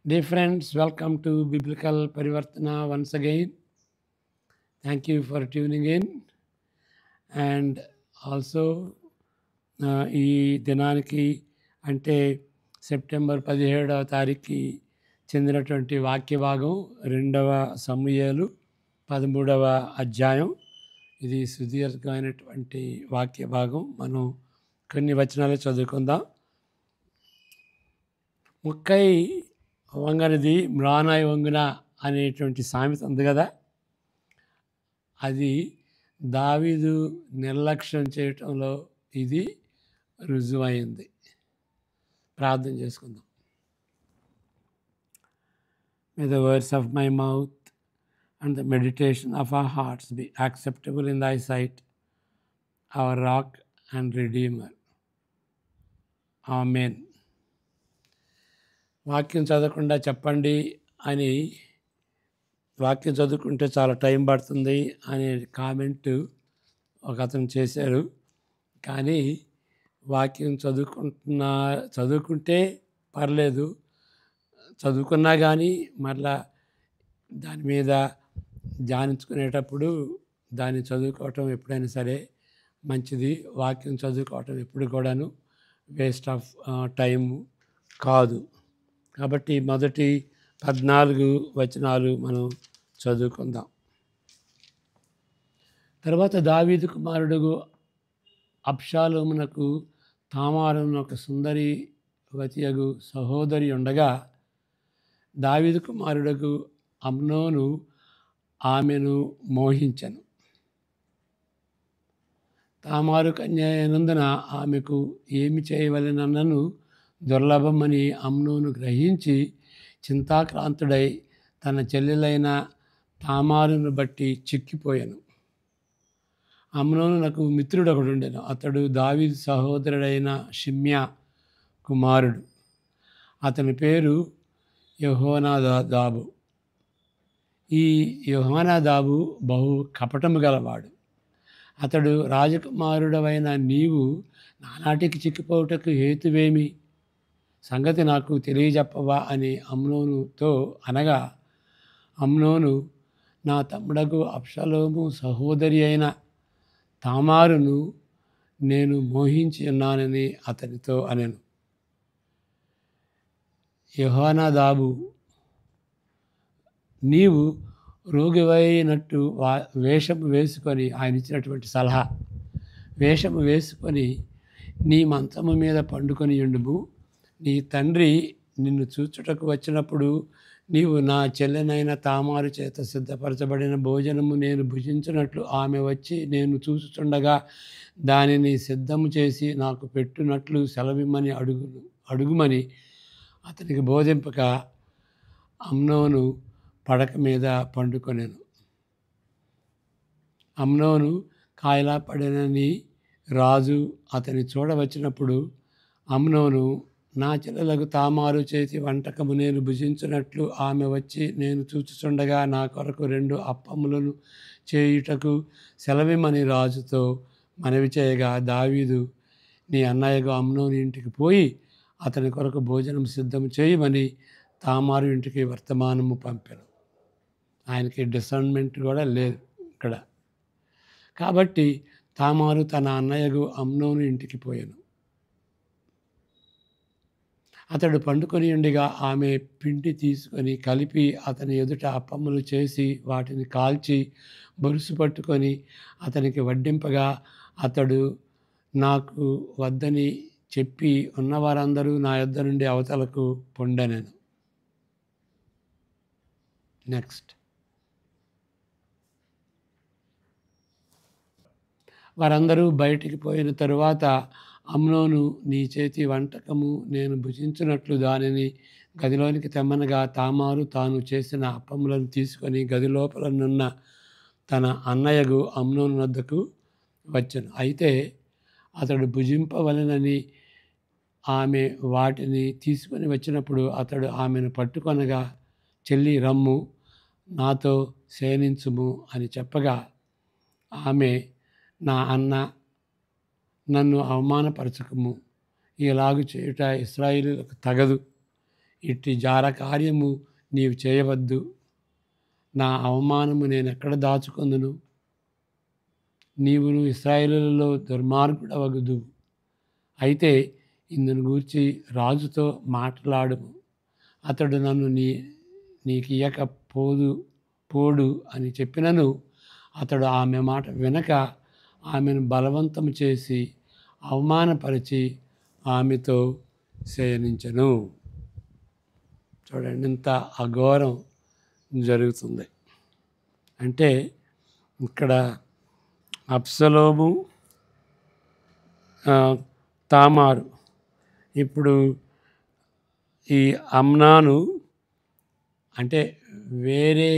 Dear friends, welcome to Biblical Parivartana once again. Thank you for tuning in. And also ఈ దినానికి అంటే September 17వ తారీఖుకి చెందినటువంటి వాక్య భాగం 2వ సమూయేలు 13వ అధ్యాయం. ఇది సుదీర్ఘమైనటువంటి వాక్య భాగం. మనం కొన్ని వచనాలు చదువుకుందాం. ముక్కై వంగనిది మ్రానాయి వంగున అనేటువంటి సామెత ఉంది కదా, అది దావీదు నిర్లక్ష్యం చేయటంలో ఇది రుజువైంది. ప్రార్థన చేసుకుందాం. May the words of my mouth and the meditation of our hearts be acceptable in thy sight, our rock and redeemer. ఆమేన్. వాక్యం చదవకుండా చెప్పండి అని, వాక్యం చదువుకుంటే చాలా టైం పడుతుంది అనే కామెంటు ఒక అతను చేశారు. కానీ వాక్యం చదువుకుంటే పర్లేదు, చదువుకున్నా కానీ మరలా దాని మీద ధ్యానించుకునేటప్పుడు దాన్ని చదువుకోవటం ఎప్పుడైనా సరే మంచిది. వాక్యం చదువుకోవటం ఎప్పుడు కూడాను వేస్ట్ ఆఫ్ టైం కాదు. కాబట్టి మొదటి 14 వచనాలు మనం చదువుకుందాం. తర్వాత దావీదు కుమారుడు అబ్షాలోమునకు తామారును ఒక సుందరి వతియగు సహోదరి ఉండగా, దావీదు కుమారుడు అమ్నోను ఆమెను మోహించెను. తామారు కన్య అయినందున ఆమెకు ఏమి చేయవలెనన్నను దుర్లభమని అమ్నోను గ్రహించి చింతాక్రాంతుడై తన చెల్లెలైన తామారును బట్టి చిక్కిపోయాను. అమ్నోను నాకు మిత్రుడు ఒకడు ఉండెను. అతడు దావీదు సహోదరుడైన షిమ్యా కుమారుడు. అతని పేరు యెహోనాదాబు. ఈ యెహోనాదాబు బహు కపటము గలవాడు. అతడు రాజకుమారుడవైన నీవు నానాటికి చిక్కిపోవుటకు హేతువేమి? సంగతి నాకు తెలియజెప్పవా అని అమ్నోనుతో అనగా, అమ్నోను నా తమ్ముడకు అబ్షాలోము సహోదరి అయిన తామారును నేను మోహించి ఉన్నానని అతనితో అనెను. యెహోనాదాబు, నీవు రోగివైనట్టు వేషము వేసుకొని, ఆయన ఇచ్చినటువంటి సలహా, వేషము వేసుకొని నీ మంచము మీద పండుకొని ఉండుము. నీ తండ్రి నిన్ను చూచుటకు వచ్చినప్పుడు నీవు నా చెల్లెనైన తామారు చేత సిద్ధపరచబడిన భోజనము నేను భుజించినట్లు ఆమె వచ్చి నేను చూచుచుండగా దానిని సిద్ధము చేసి నాకు పెట్టునట్లు సెలవిమ్మని అడుగుమని అతనికి బోధింపక అమ్నోను పడక మీద పండుకొనెను. అమ్నోను కాయలా పడినని రాజు అతని చూడవచ్చినప్పుడు అమ్నోను, నా చెల్లెలకు తామారు చేతి వంటకము నేను భుజించినట్లు ఆమె వచ్చి నేను చూచుచుండగా నా కొరకు 2 అప్పములను చేయుటకు సెలవిమ్మని రాజుతో మనవి చేయగా, దావీదు నీ అన్నయ్యకు అమ్నోను ఇంటికి పోయి అతని కొరకు భోజనం సిద్ధం చేయమని తామారు ఇంటికి వర్తమానము పంపాను. ఆయనకి డిసర్న్మెంట్ కూడా లేదు ఇక్కడ. కాబట్టి తామారు తన అన్నయ్యకు అమ్నోను ఇంటికి పోయాను. అతడు పండుకొని ఉండగా ఆమె పిండి తీసుకొని కలిపి అతని ఎదుట అప్పములు చేసి వాటిని కాల్చి బొరుసు పట్టుకొని అతనికి వడ్డింపగా, అతడు నాకు వద్దని చెప్పి ఉన్నవారందరూ నా యొద్ద నుండి అవతలకు పొండెనెను. నెక్స్ట్, వారందరూ బయటికి పోయిన తరువాత అమ్నోను, నీ చేతి వంటకము నేను భుజించినట్లు దానిని గదిలోనికి తెమ్మనగా తామారు తాను చేసిన అప్పములను తీసుకొని గది లోపలనున్న తన అన్నయ్యకు అమ్నోను వద్దకు వచ్చెను. అయితే అతడు భుజింపవలెనని ఆమె వాటిని తీసుకొని వచ్చినప్పుడు అతడు ఆమెను పట్టుకొనగా, చెల్లి రమ్ము, నాతో శయనించుము అని చెప్పగా, ఆమె, నా అన్న, నన్ను అవమానపరచకము, ఇలాగు చేయుట ఇశ్రాయేలులకు తగదు. ఇట్టి జార కార్యము నీవు చేయవద్దు. నా అవమానము నేనెక్కడ దాచుకొందును? నీవును ఇశ్రాయేలులలో దుర్మార్గుడవగుదు. అయితే ఇందును గూర్చి రాజుతో మాట్లాడుము. అతడు నన్ను నీకియ్యక పోడు అని చెప్పినను అతడు ఆమె మాట వినక ఆమెను బలవంతం చేసి అవమానపరిచి ఆమెతో శయనించెను. చూడండి, ఇంత అఘోరం జరుగుతుంది. అంటే ఇక్కడ అబ్షలోము, తామారు. ఇప్పుడు ఈ అమ్నాను అంటే వేరే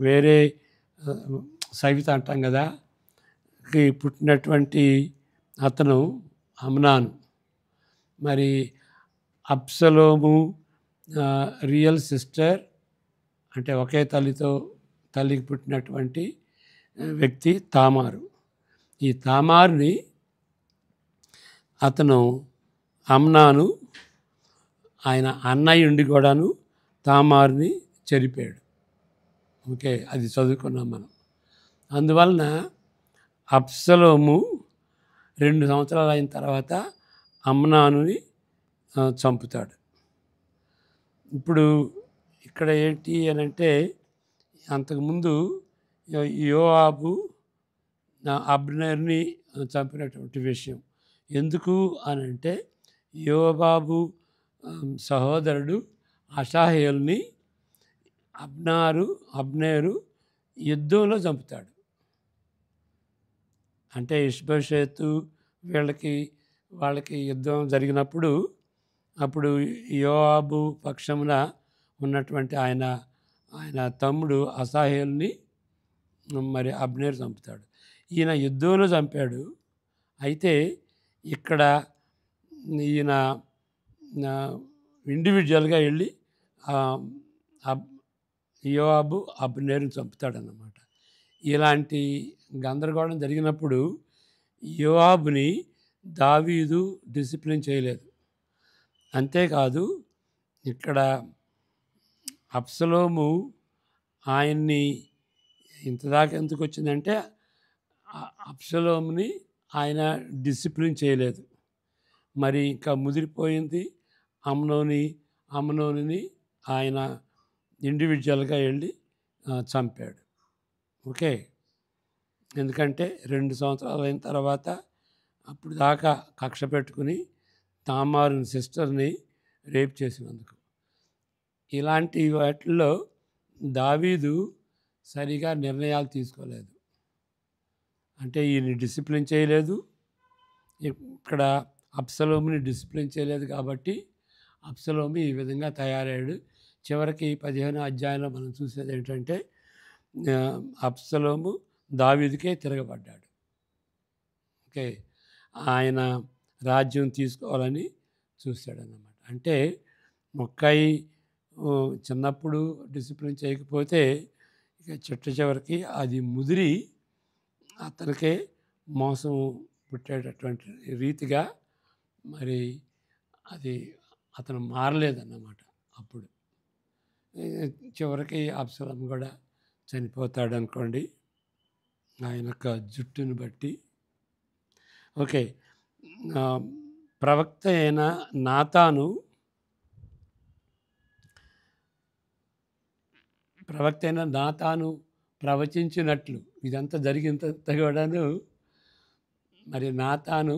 వేరే సవిత అంటాం కదా, పుట్టినటువంటి అతను అమ్నాను. మరి అబ్షలోము రియల్ సిస్టర్ అంటే ఒకే తల్లికి పుట్టినటువంటి వ్యక్తి తామారు. ఈ తామారుని అతను అమ్నాను ఆయన అన్నయ్య ఉండి కూడాను తామారుని చెరిపాడు. ఓకే, అది చదువుకున్నాం మనం. అందువలన అబ్షలోము 2 సంవత్సరాలు అయిన తర్వాత అమ్నానుని చంపుతాడు. ఇప్పుడు ఇక్కడ ఏంటి అని అంటే, అంతకుముందు యోవాబు అబ్నేర్ని చంపినటువంటి విషయం ఎందుకు అని అంటే, యోవాబు సహోదరుడు అషాహేలుని అబ్నేరు యుద్ధంలో చంపుతాడు. అంటే ఇష్బోషెతు వాళ్ళకి యుద్ధం జరిగినప్పుడు అప్పుడు యోవాబు పక్షమున ఉన్నటువంటి ఆయన తమ్ముడు అసాహేలుని మరి అబ్నేరు చంపుతాడు. ఈయన యుద్ధంలో చంపాడు. అయితే ఇక్కడ ఈయన ఇండివిజువల్గా వెళ్ళి యోవాబు అబ్నేరుని చంపుతాడన్నమాట. ఇలాంటి గందరగోళం జరిగినప్పుడు యోవాబుని దావీదు డిసిప్లిన్ చేయలేదు. అంతేకాదు, ఇక్కడ అబ్షలోము ఆయన్ని ఇంతదాకా ఎందుకు వచ్చిందంటే అబ్షలోముని ఆయన డిసిప్లిన్ చేయలేదు. మరి ఇంకా ముదిరిపోయింది అమ్నోనుని ఆయన ఇండివిజువల్గా వెళ్ళి చంపాడు. ఓకే, ఎందుకంటే 2 సంవత్సరాలు అయిన తర్వాత అప్పుడు దాకా కక్ష పెట్టుకుని తామారుని సిస్టర్ని రేప్ చేసినందుకు. ఇలాంటి వాటిల్లో దావీదు సరిగా నిర్ణయాలు తీసుకోలేదు. అంటే ఈయన డిసిప్లిన్ చేయలేదు, ఇక్కడ అబ్షలోముని డిసిప్లిన్ చేయలేదు. కాబట్టి అబ్షలోము ఈ విధంగా తయారయ్యాడు. చివరికి 15వ అధ్యాయంలో మనం చూసేది ఏంటంటే, అబ్షలోము దావీదుకే తిరగబడ్డాడు. ఓకే, ఆయన రాజ్యం తీసుకోవాలని చూశాడన్నమాట. అంటే మొక్కయి చిన్నప్పుడు డిసిప్లిన్ చేయకపోతే ఇక చివరికి అది ముదిరి అతనికే మోసం పుట్టేటటువంటి రీతిగా మరి అది అతను మారలేదన్నమాట. అప్పుడు చివరికి అబ్షలోము కూడా చనిపోతాడు అనుకోండి, ఆయన యొక్క జుట్టును బట్టి. ఓకే, ప్రవక్త అయిన నాతాను ప్రవచించినట్లు ఇదంతా జరిగినంత కూడాను మరి నాతాను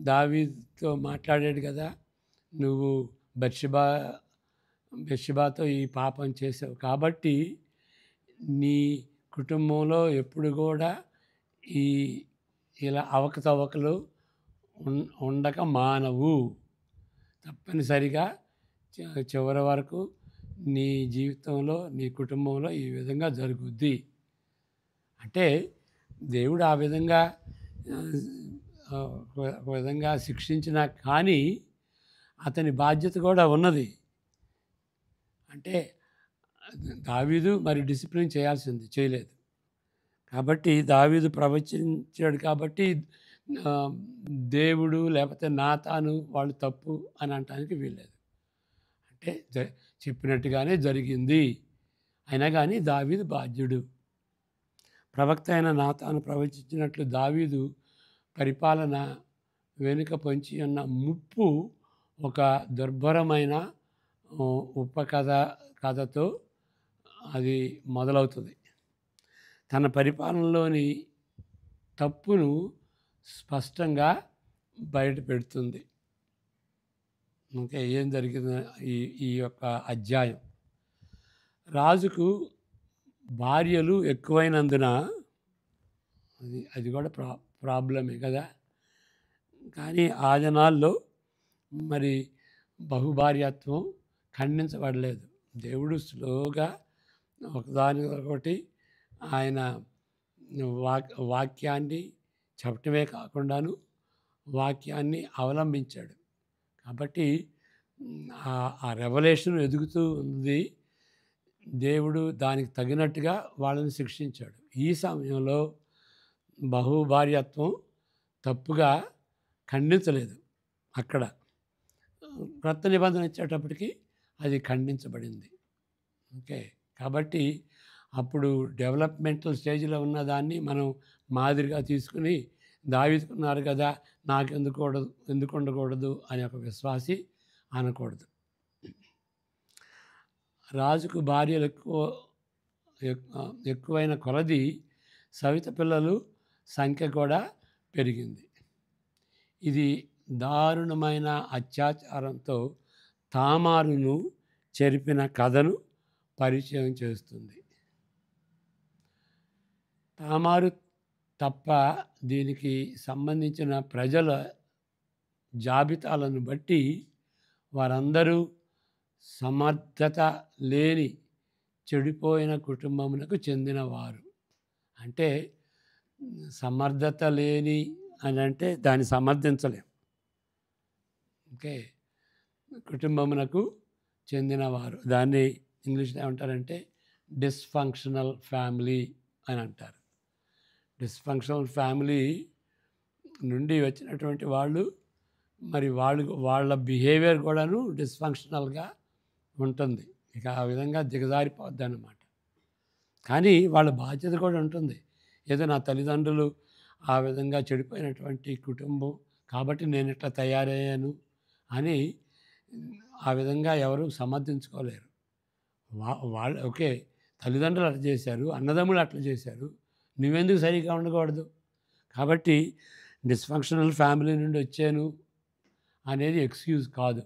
దావీదుతో మాట్లాడాడు కదా, నువ్వు బెత్షెబాతో ఈ పాపం చేసావు కాబట్టి నీ కుటుంబంలో ఎప్పుడు కూడా ఇలా అవకతవకలు ఉండక మానవు. తప్పనిసరిగా చివరి వరకు నీ జీవితంలో నీ కుటుంబంలో ఈ విధంగా జరుగుద్ది. అంటే దేవుడు ఆ విధంగా ఒక విధంగా శిక్షించినా కానీ అతని బాధ్యత కూడా ఉన్నది. అంటే దావీదు మరి డిసిప్లిన్ చేయాల్సింది, చేయలేదు. కాబట్టి దావీదు ప్రవచించాడు కాబట్టి దేవుడు లేకపోతే నాతాను వాళ్ళు తప్పు అని అనటానికి వీల్లేదు. అంటే చెప్పినట్టుగానే జరిగింది. అయినా కానీ దావీదు బాధ్యుడు. ప్రవక్త అయిన నాతాను ప్రవచించినట్లు దావీదు పరిపాలన వెనుక పొంచి ఉన్న ముప్పు ఒక దుర్భరమైన కథతో అది మొదలవుతుంది. తన పరిపాలనలోని తప్పును స్పష్టంగా బయట పెడుతుంది. ఇంకా ఏం జరిగింది ఈ ఈ యొక్క అధ్యాయం. రాజుకు భార్యలు ఎక్కువైనందున అది కూడా ప్రాబ్లమే కదా. కానీ ఆ జనాల్లో మరి బహుభార్యత్వం ఖండించబడలేదు. దేవుడు స్లోగా ఒకదానికొకటి ఆయన వాక్యాన్ని చెప్పటమే కాకుండాను వాక్యాన్ని అవలంబించాడు. కాబట్టి ఆ రెవల్యూషన్ ఎదుగుతూ ఉంది. దేవుడు దానికి తగినట్టుగా వాళ్ళని శిక్షించాడు. ఈ సమయంలో బహుభార్యత్వం తప్పుగా ఖండించలేదు. అక్కడ క్రొత్త నిబంధన ఇచ్చేటప్పటికి అది ఖండించబడింది. ఓకే. కాబట్టి అప్పుడు డెవలప్మెంటల్ స్టేజ్లో ఉన్నదాన్ని మనం మాదిరిగా తీసుకుని దావీదుకున్నారు కదా, ఎందుకు ఉండకూడదు అని ఒక విశ్వాసి అనకూడదు. రాజుకు భార్యలు ఎక్కువైన కొలది సవిత పిల్లలు సంఖ్య కూడా పెరిగింది. ఇది దారుణమైన అత్యాచారంతో తామారును చెరిపిన కథను పరిచయం చేస్తుంది. తామారు తప్ప దీనికి సంబంధించిన ప్రజల జాబితాలను బట్టి వారందరూ సమర్థత లేని చెడిపోయిన కుటుంబమునకు చెందినవారు. అంటే సమర్థత లేని అని అంటే దాన్ని సమర్థించలేం. ఓకే. కుటుంబమునకు చెందినవారు, దాన్ని ఇంగ్లీష్లో ఏమంటారంటే డిస్ఫంక్షనల్ ఫ్యామిలీ అని అంటారు. డిస్ఫంక్షనల్ ఫ్యామిలీ నుండి వచ్చినటువంటి వాళ్ళు మరి వాళ్ళ బిహేవియర్ కూడాను డిస్ఫంక్షనల్గా ఉంటుంది. ఇక ఆ విధంగా దిగజారిపోద్ది అన్నమాట. కానీ వాళ్ళ బాధ్యత కూడా ఉంటుంది. ఏదో నా తల్లిదండ్రులు ఆ విధంగా చెడిపోయినటువంటి కుటుంబం కాబట్టి నేను ఇట్లా తయారయ్యాను అని ఆ విధంగా ఎవరు సమర్థించుకోలేరు. వాళ్ళు ఓకే, తల్లిదండ్రులు అట్లా చేశారు, అన్నదమ్ములు అట్లా చేశారు, నువ్వెందుకు సరిగ్గా ఉండకూడదు. కాబట్టి డిస్ఫంక్షనల్ ఫ్యామిలీ నుండి వచ్చాను అనేది ఎక్స్క్యూజ్ కాదు.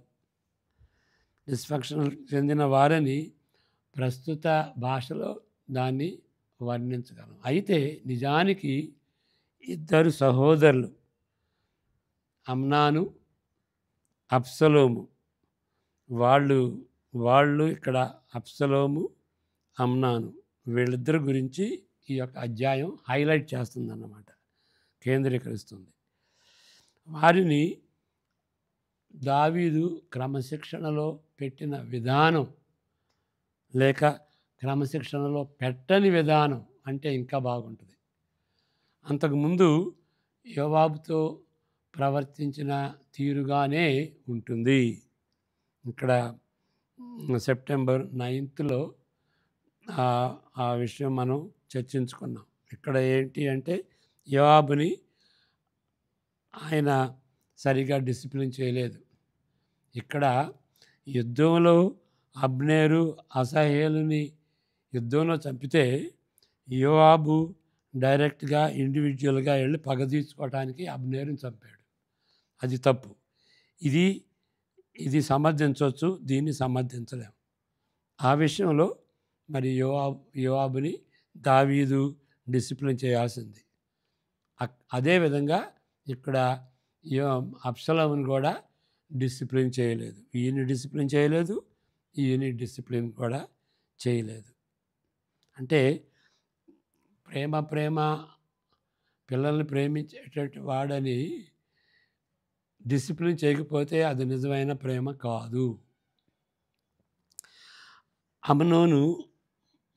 డిస్ఫంక్షనల్ చెందిన వారిని ప్రస్తుత భాషలో దాన్ని వర్ణించగలం. అయితే నిజానికి ఇద్దరు సహోదరులు అమ్నాను, అబ్షలోము, వాళ్ళు ఇక్కడ అబ్షలోము, అమ్నాను వీళ్ళిద్దరి గురించి ఈ యొక్క అధ్యాయం హైలైట్ చేస్తుందన్నమాట, కేంద్రీకరిస్తుంది. వారిని దావీదు క్రమశిక్షణలో పెట్టిన విధానం లేక క్రమశిక్షణలో పెట్టని విధానం అంటే ఇంకా బాగుంటుంది. అంతకుముందు యోవాబుతో ప్రవర్తించిన తీరుగానే ఉంటుంది. ఇక్కడ సెప్టెంబర్ 9th ఆ విషయం మనం చర్చించుకున్నాం. ఇక్కడ ఏంటి అంటే యోవాబుని ఆయన సరిగా డిసిప్లిన్ చేయలేదు. ఇక్కడ యుద్ధంలో అబ్నేరు అసహేలుని యుద్ధంలో చంపితే యోవాబు డైరెక్ట్గా ఇండివిజువల్గా వెళ్ళి పగ తీర్చుకోవడానికి అబ్నేరుని చంపాడు. అది తప్పు. ఇది సమర్థించవచ్చు, దీన్ని సమర్థించలేము. ఆ విషయంలో మరి యోవాబుని దావీదు డిసిప్లిన్ చేయాల్సింది. అదేవిధంగా ఇక్కడ అబ్షలోమును కూడా డిసిప్లిన్ చేయలేదు. ఈయన డిసిప్లిన్ చేయలేదు, ఈయన డిసిప్లిన్ కూడా చేయలేదు. అంటే ప్రేమ పిల్లల్ని ప్రేమించేటట్టు వాడని డిసిప్లిన్ చేయకపోతే అది నిజమైన ప్రేమ కాదు. అమ్నోను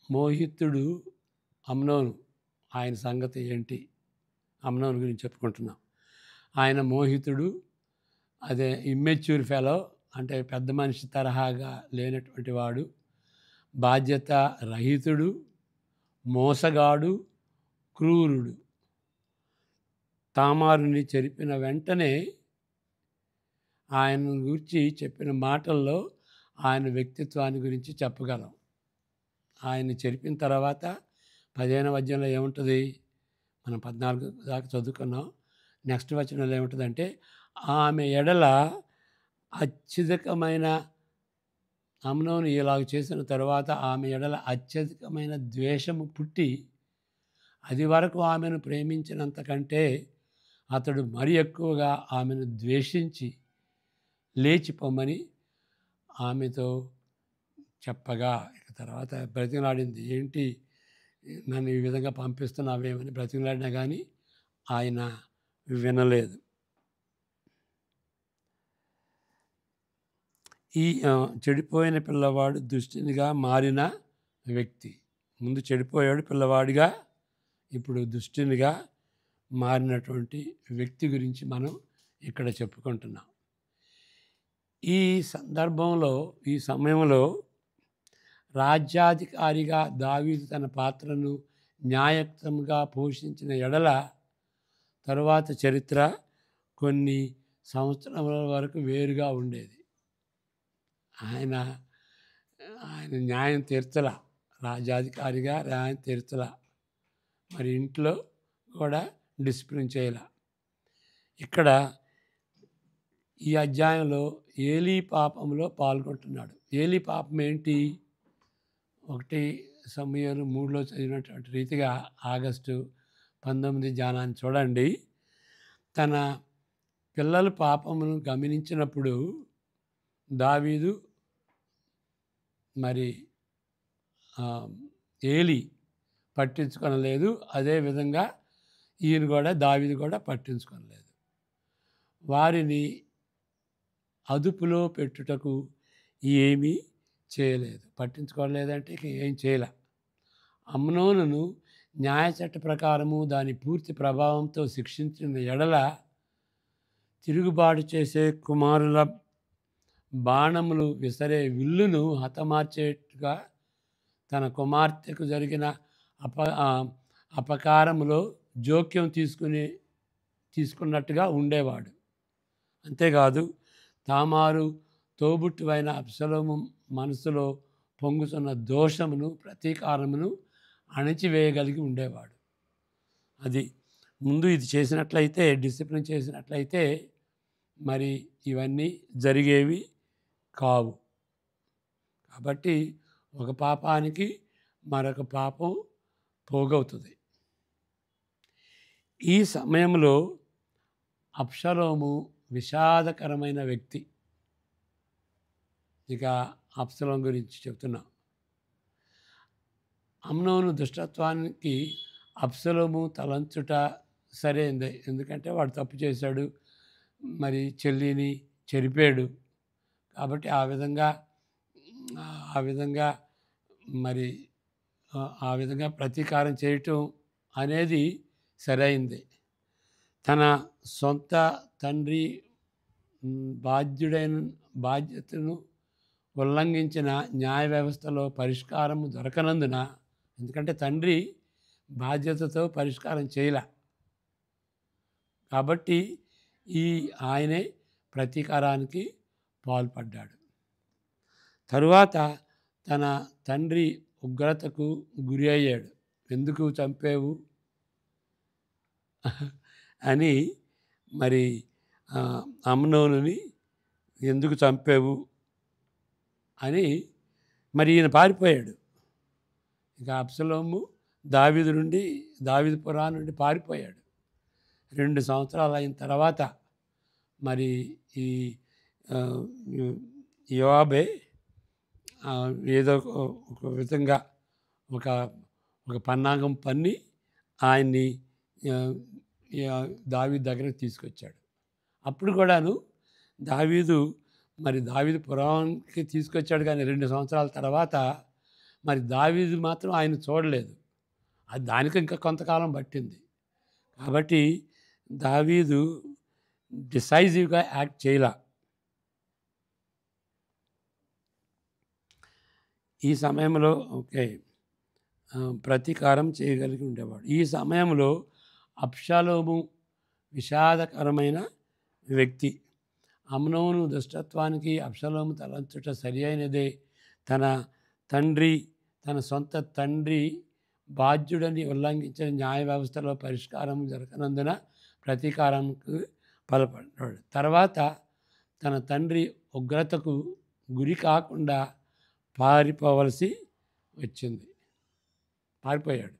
మోహితుడు. అమ్నోను ఆయన సంగతి ఏంటి? అమ్నోను గురించి చెప్పుకుంటున్నాం. ఆయన మోహితుడు, అదే ఇమ్మెచ్యూర్ ఫెలో, అంటే పెద్ద మనిషి తరహాగా లేనటువంటి వాడు, బాధ్యత రహితుడు, మోసగాడు, క్రూరుడు. తామారుని చెరిపిన వెంటనే ఆయన గురించి చెప్పిన మాటల్లో ఆయన వ్యక్తిత్వాన్ని గురించి చెప్పగలం. ఆయన చెరిపిన తర్వాత 15వ అధ్యాయంలో ఏముంటుంది? మనం 14 దాకా చదువుకున్నాం. నెక్స్ట్ వచనంలో ఏముంటుందంటే, ఆమె ఎడల అత్యధికమైన అమ్నోను ఇలాగ చేసిన తర్వాత ఆమె ఎడల అత్యధికమైన ద్వేషము పుట్టి, అది వరకు ఆమెను ప్రేమించినంత కంటే అతడు మరి ఎక్కువగా ఆమెను ద్వేషించి లేచిపోమని ఆమెతో చెప్పగా, ఇక తర్వాత బ్రతిమలాడింది. ఏంటి నన్ను ఈ విధంగా పంపిస్తున్నావేమని బ్రతిమలాడినా కానీ ఆయన వినలేదు. ఈ చెడిపోయిన పిల్లవాడు దుష్టునిగా మారిన వ్యక్తి. ముందు చెడిపోయాడు పిల్లవాడిగా, ఇప్పుడు దుష్టునిగా మారినటువంటి వ్యక్తి గురించి మనం ఇక్కడ చెప్పుకుంటున్నాం. ఈ సందర్భంలో, ఈ సమయంలో రాజ్యాధికారిగా దావీదు తన పాత్రను న్యాయయుక్తంగా పోషించిన ఎడల తరువాత చరిత్ర కొన్ని సంవత్సరముల వరకు వేరుగా ఉండేది. ఆయన న్యాయం తీర్చలా, రాజ్యాధికారిగా న్యాయం తీర్చలా, మరి ఇంట్లో కూడా డిసిప్లిన్ చేయాల. ఇక్కడ ఈ అధ్యాయంలో ఏలీ పాపంలో పాల్గొంటున్నాడు. ఏలీ పాపం ఏంటి? 1 సమూయేలు 3లో చదివినటువంటి రీతిగా ఆగస్టు 19 ధ్యానాన్ని చూడండి. తన పిల్లల పాపమును గమనించినప్పుడు దావీదు మరి ఏలీ పట్టించుకొనలేదు. అదేవిధంగా ఈయన కూడా దావీదు కూడా పట్టించుకొనలేదు. వారిని అదుపులో పెట్టుటకు ఏమీ చేయలేదు. పట్టించుకోలేదంటే ఇక ఏం చేయలే. అమ్నోనును న్యాయ చట్ట ప్రకారము దాని పూర్తి ప్రభావంతో శిక్షించిన ఎడల తిరుగుబాటు చేసే కుమారుల బాణములు విసరే విల్లును హతమార్చేట్టుగా తన కుమార్తెకు జరిగిన అపకారములో జోక్యం తీసుకున్నట్టుగా ఉండేవాడు. అంతేకాదు, తామారు తోబుట్టువైన అబ్షలోము మనసులో పొంగుతున్న దోషమును, ప్రతీకారమును అణచివేయగలిగి ఉండేవాడు. అది ముందు ఇది చేసినట్లయితే, డిసిప్లిన్ చేసినట్లయితే మరి ఇవన్నీ జరిగేవి కావు. కాబట్టి ఒక పాపానికి మరొక పాపం పోగవుతుంది. ఈ సమయంలో అబ్షలోము విషాదకరమైన వ్యక్తి. ఇక అబ్షలోము గురించి చెప్తున్నా. అమ్నోను దుష్టత్వానికి అబ్షలోము తలంచుట సరైందే. ఎందుకంటే వాడు తప్పు చేశాడు, మరి చెల్లిని చెరిపాడు. కాబట్టి ఆ విధంగా ప్రతీకారం చేయటం అనేది సరైంది. తన సొంత తండ్రి బాధ్యతను ఉల్లంఘించిన న్యాయ వ్యవస్థలో పరిష్కారం దొరకనందున, ఎందుకంటే తండ్రి బాధ్యతతో పరిష్కారం చేయలే కాబట్టి ఆయనే ప్రతీకారానికి పాల్పడ్డాడు. తరువాత తన తండ్రి ఉగ్రతకు గురి అయ్యాడు. ఎందుకు చంపావు అని మరి అమ్నోనుని ఎందుకు చంపావు అని మరి ఈయన పారిపోయాడు. ఇక అబ్షలోము దావీదుపురా నుండి పారిపోయాడు. 2 సంవత్సరాలు అయిన తర్వాత మరి ఈ యోవాబే ఏదో ఒక విధంగా ఒక పన్నాగం పన్ని ఆయన్ని దావీదు దగ్గరకు తీసుకొచ్చాడు. అప్పుడు కూడాను దావీదు పురానికి తీసుకొచ్చాడు, కానీ 2 సంవత్సరాల తర్వాత మరి దావీదు మాత్రం ఆయన చూడలేదు. అది దానికి ఇంకా కొంతకాలం పట్టింది. కాబట్టి దావీదు డిసైజివ్గా యాక్ట్ చేయలా. ఈ సమయంలో ఓకే ప్రతీకారం చేయగలిగి ఉండేవాడు. ఈ సమయంలో అబ్షాలోము విషాదకరమైన వ్యక్తి. అమ్నోను దుష్టత్వానికి అబ్షాలోము తలంచుట సరి అయినదే. తన తండ్రి తన సొంత తండ్రి బాధ్యుడని ఉల్లంఘించిన న్యాయ వ్యవస్థలో పరిష్కారం జరగనందున ప్రతీకారంకు పాల్పడ్డాడు. తర్వాత తన తండ్రి ఉగ్రతకు గురి కాకుండా పారిపోవలసి వచ్చింది. పారిపోయాడు.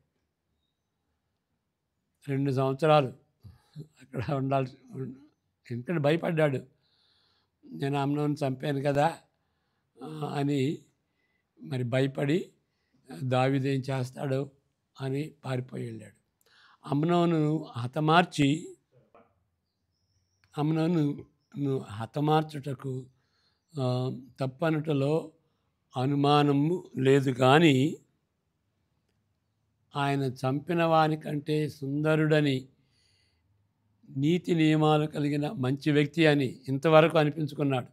2 సంవత్సరాలు అక్కడ ఉండాల్సి, ఎందుకంటే భయపడ్డాడు. నేను అమ్నోను చంపాను కదా అని మరి భయపడి దావీదు ఏం చేస్తాడో అని పారిపోయి వెళ్ళాడు. అమ్నోను హతమార్చుటకు తప్పనుటలో అనుమానము లేదు, కానీ ఆయన చంపిన వానికంటే సుందరుడని, నీతి నియమాలు కలిగిన మంచి వ్యక్తి అని ఇంతవరకు అనిపించుకున్నాడు.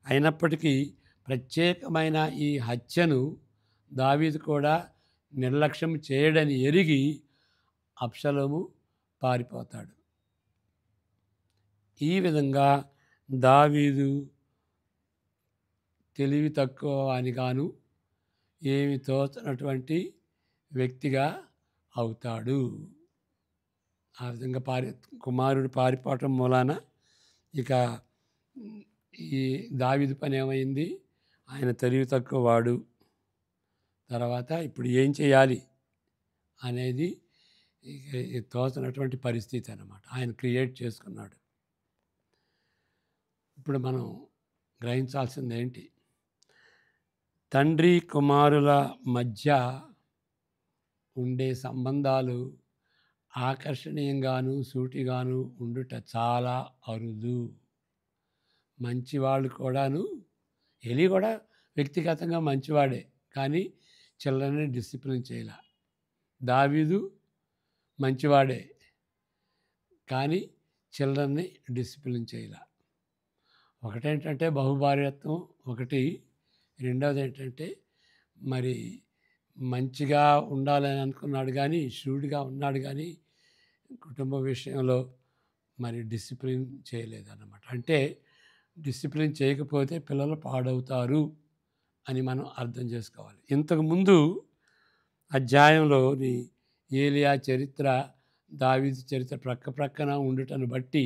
అయినప్పటికీ ప్రత్యేకమైన ఈ హత్యను దావీదు కూడా నిర్లక్ష్యం చేయడని ఎరిగి అబ్షలోము పారిపోతాడు. ఈ విధంగా దావీదు తెలివి తక్కువ అని గాను ఏమి తోచనటువంటి వ్యక్తిగా అవుతాడు. ఆ విధంగా కుమారుడు పారిపోవటం మూలాన ఇక ఈ దావీదు పని ఏమైంది? ఆయన తెలివి తక్కువ వాడు. తర్వాత ఇప్పుడు ఏం చేయాలి అనేది తోచనటువంటి పరిస్థితి అన్నమాట. ఆయన క్రియేట్ చేసుకున్నాడు. ఇప్పుడు మనం గ్రహించాల్సింది ఏంటి? తండ్రి కుమారుల మధ్య ఉండే సంబంధాలు ఆకర్షణీయంగాను సూటిగాను ఉండుట చాలా అరుదు. మంచివాళ్ళు కూడాను, ఎలి కూడా వ్యక్తిగతంగా మంచివాడే, కానీ చిల్లరని డిసిప్లిన్ చేయాల. దావీదు మంచివాడే, కానీ చిల్లరని డిసిప్లిన్ చేయాల. ఒకటేంటంటే బహుభార్యత్వం ఒకటి, రెండవది ఏంటంటే మరి మంచిగా ఉండాలని అనుకున్నాడు, కానీ షూడ్గా ఉన్నాడు, కానీ కుటుంబ విషయంలో మరి డిసిప్లిన్ చేయలేదన్నమాట. అంటే డిసిప్లిన్ చేయకపోతే పిల్లలు పాడవుతారు అని మనం అర్థం చేసుకోవాలి. ఇంతకుముందు అధ్యాయంలోని ఏలియా చరిత్ర, దావీదు చరిత్ర ప్రక్కన ఉండుటను బట్టి,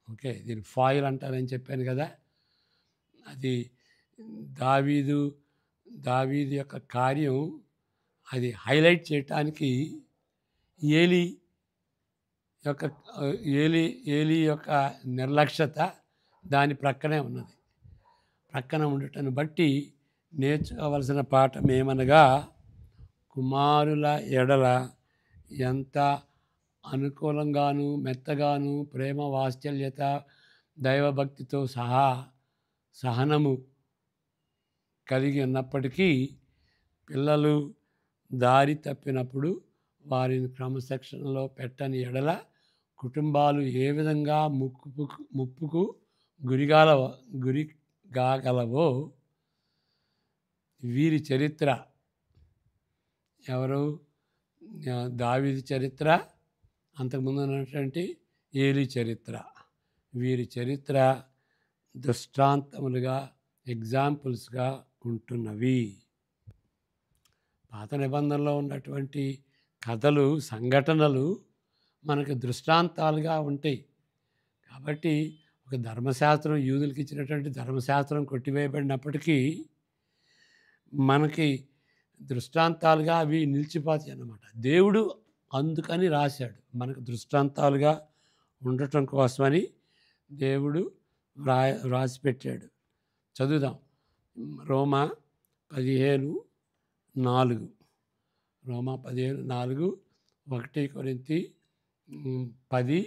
ఓకే, దీన్ని ఫాయిల్ అంటారని చెప్పాను కదా, అది దావీదు యొక్క కార్యం అది హైలైట్ చేయటానికి ఏలీ యొక్క నిర్లక్ష్యత దాని ప్రక్కనే ఉన్నది. ప్రక్కన ఉండటం బట్టి నేర్చుకోవలసిన పాఠం ఏమనగా, కుమారుల ఎడల ఎంత అనుకూలంగాను మెత్తగాను ప్రేమ వాత్సల్యత దైవభక్తితో సహనము కలిగి ఉన్నప్పటికీ పిల్లలు దారి తప్పినప్పుడు వారిని క్రమశిక్షణలో పెట్టని ఎడల కుటుంబాలు ఏ విధంగా ముప్పుకు గురి కాగలవో వీరి చరిత్ర, ఎవరు? దావీదు చరిత్ర, అంతకుముందు ఉన్నటువంటి ఏలీ చరిత్ర, వీరి చరిత్ర దృష్టాంతములుగా, ఎగ్జాంపుల్స్గా ఉంటున్నవి. పాత నిబంధనలో ఉన్నటువంటి కథలు, సంఘటనలు మనకు దృష్టాంతాలుగా ఉంటాయి. కాబట్టి ఒక ధర్మశాస్త్రం, యూదులకు ఇచ్చినటువంటి ధర్మశాస్త్రం కొట్టివేయబడినప్పటికీ మనకి దృష్టాంతాలుగా అవి నిలిచిపోతాయి అన్నమాట. దేవుడు అందుకని రాశాడు, మనకు దృష్టాంతాలుగా ఉండటం కోసమని దేవుడు రాసి పెట్టాడు. చదువుదాం. రోమా 15:4, రోమా 15:4, 1 కొరింథీ 10,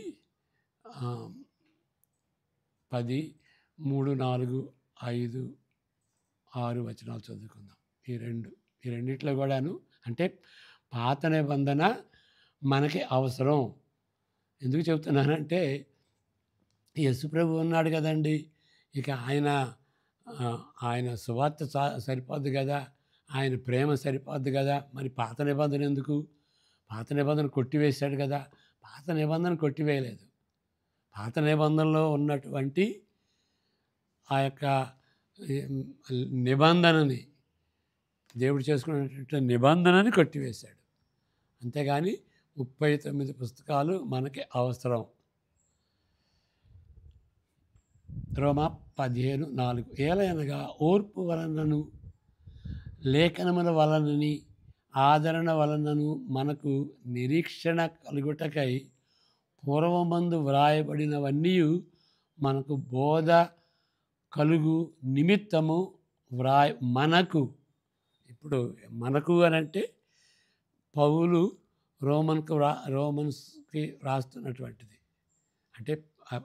3, 4, 5, 6 వచనాలు చదువుకుందాం. ఈ రెండిట్లో కూడాను అంటే పాత నిబంధన మనకి అవసరం. ఎందుకు చెబుతున్నానంటే యేసుప్రభు ఉన్నాడు కదండి, ఇక ఆయన ఆయన సువార్త సరిపోద్ది కదా, ఆయన ప్రేమ సరిపోద్ది కదా, మరి పాత నిబంధన ఎందుకు? పాత నిబంధన కొట్టివేశాడు కదా. పాత నిబంధన కొట్టివేయలేదు. పాత నిబంధనలో ఉన్నటువంటి ఆ యొక్క నిబంధనని, దేవుడు చేసుకున్నటువంటి నిబంధనని కొట్టివేశాడు. అంతేగాని 39 పుస్తకాలు మనకి అవసరం. రోమా 15:4 ఏలయనగా ఓర్పు వలనను లేఖనముల వలనని ఆదరణ వలనను మనకు నిరీక్షణ కలుగుటకై పూర్వమందు వ్రాయబడినవన్నీ మనకు బోధ కలుగు నిమిత్తము మనకు, ఇప్పుడు మనకు అని అంటే పౌలు రోమన్స్కి రాస్తున్నటువంటిది. అంటే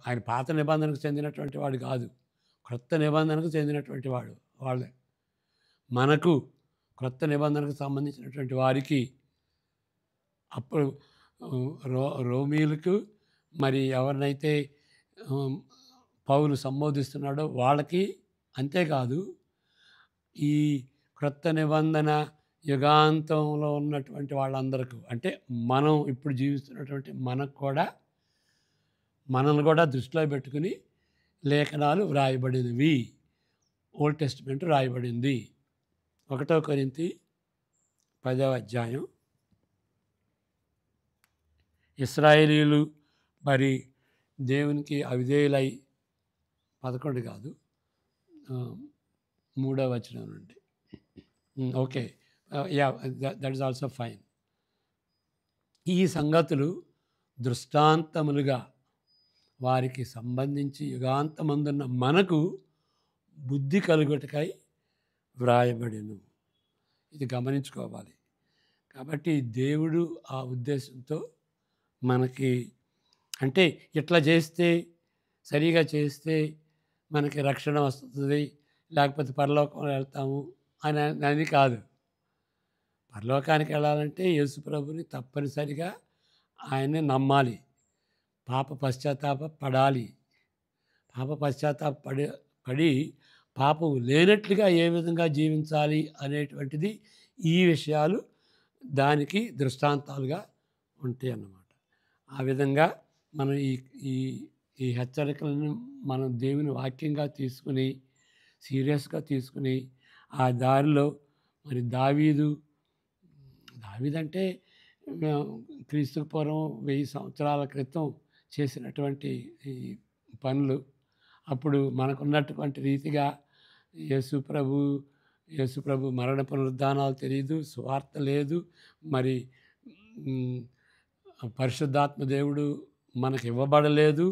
ఆయన పాత నిబంధనకు చెందినటువంటి వాడు కాదు, క్రొత్త నిబంధనకు చెందినటువంటి వాడు. వాళ్ళే మనకు క్రొత్త నిబంధనకు సంబంధించినటువంటి వారికి. అప్పుడు రోమీలకు మరి ఎవరినైతే పౌలు సంబోధిస్తున్నాడో వాళ్ళకి, అంతేకాదు ఈ క్రొత్త నిబంధన యుగాంతంలో ఉన్నటువంటి వాళ్ళందరికీ, అంటే మనం ఇప్పుడు జీవిస్తున్నటువంటి మనకు కూడా, మనల్ని కూడా దృష్టిలో పెట్టుకుని లేఖనాలు వ్రాయబడినవి. ఓల్డ్ టెస్టిమెంట్ రాయబడింది. 1 కొరింథీ 10వ అధ్యాయం. ఇశ్రాయేలీయులు మరి దేవునికి అవిధేయులై 11 కాదు 3వ వచనం నుండి. Okay, yeah, that is also fine. ఈ సంగతులు దృష్టాంతములుగా వారికి సంబంధించి యుగాంతమందున్న మనకు బుద్ధి కలుగుటకై వ్రాయబడిను. ఇది గమనించుకోవాలి. కాబట్టి దేవుడు ఆ ఉద్దేశంతో మనకి, అంటే ఇట్లా చేస్తే, సరిగా చేస్తే మనకి రక్షణ వస్తుంది, లేకపోతే పరలోకంలో వెళ్తాము అని కాదు. పరలోకానికి వెళ్ళాలంటే యేసు ప్రభుని తప్పనిసరిగా ఆయన్ని నమ్మాలి, పాప పశ్చాత్తాప పడాలి. పాప పశ్చాత్తాప పడి పాపం లేనట్లుగా ఏ విధంగా జీవించాలి అనేటువంటిది, ఈ విషయాలు దానికి దృష్టాంతాలుగా ఉంటాయి అన్నమాట. ఆ విధంగా మనం ఈ హెచ్చరికలను మనం దేవుని వాక్యంగా తీసుకుని, సీరియస్గా తీసుకుని, ఆ దారిలో మరి దావీదంటే క్రీస్తుకు పూర్వం 1000 సంవత్సరాల క్రితం చేసినటువంటి ఈ పనులు, అప్పుడు మనకున్నటువంటి రీతిగా యేసు ప్రభు మరణ పునరుద్ధానాలు తెలియదు, సువార్త లేదు, మరి పరిశుద్ధాత్మ దేవుడు మనకు ఇవ్వబడలేదు,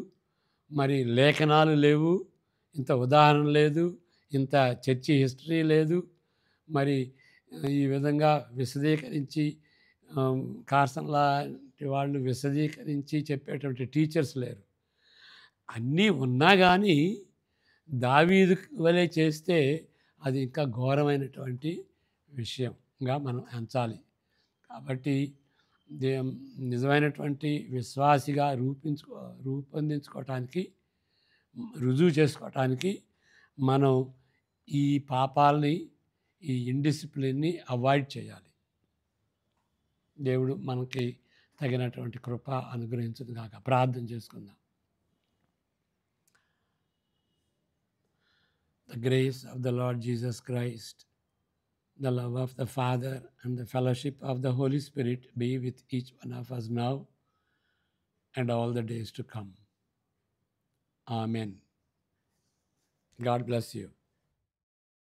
మరి లేఖనాలు లేవు, ఇంత ఉదాహరణ లేదు, ఇంత చర్చి హిస్టరీ లేదు, మరి ఈ విధంగా విశదీకరించి కార్సన్ లాంటి వాళ్ళు విశదీకరించి చెప్పేటువంటి టీచర్స్ లేరు. అన్నీ ఉన్నా కానీ దావీదు వలె చేస్తే అది ఇంకా ఘోరమైనటువంటి విషయంగా మనం ఎంచాలి. కాబట్టి నిజమైనటువంటి విశ్వాసిగా రూపొందించుకోవటానికి, రుజువు చేసుకోవటానికి మనం ఈ పాపాలని, ఈ ఇండిసిప్లిన్ని అవాయిడ్ చేయాలి. దేవుడు మనకి తగినటువంటి కృప అనుగ్రహించును గాక. ప్రార్థన చేసుకుందాం. The grace of the Lord Jesus Christ, the love of the Father, and the fellowship of the Holy Spirit be with each one of us now and all the days to come. Amen. God bless you.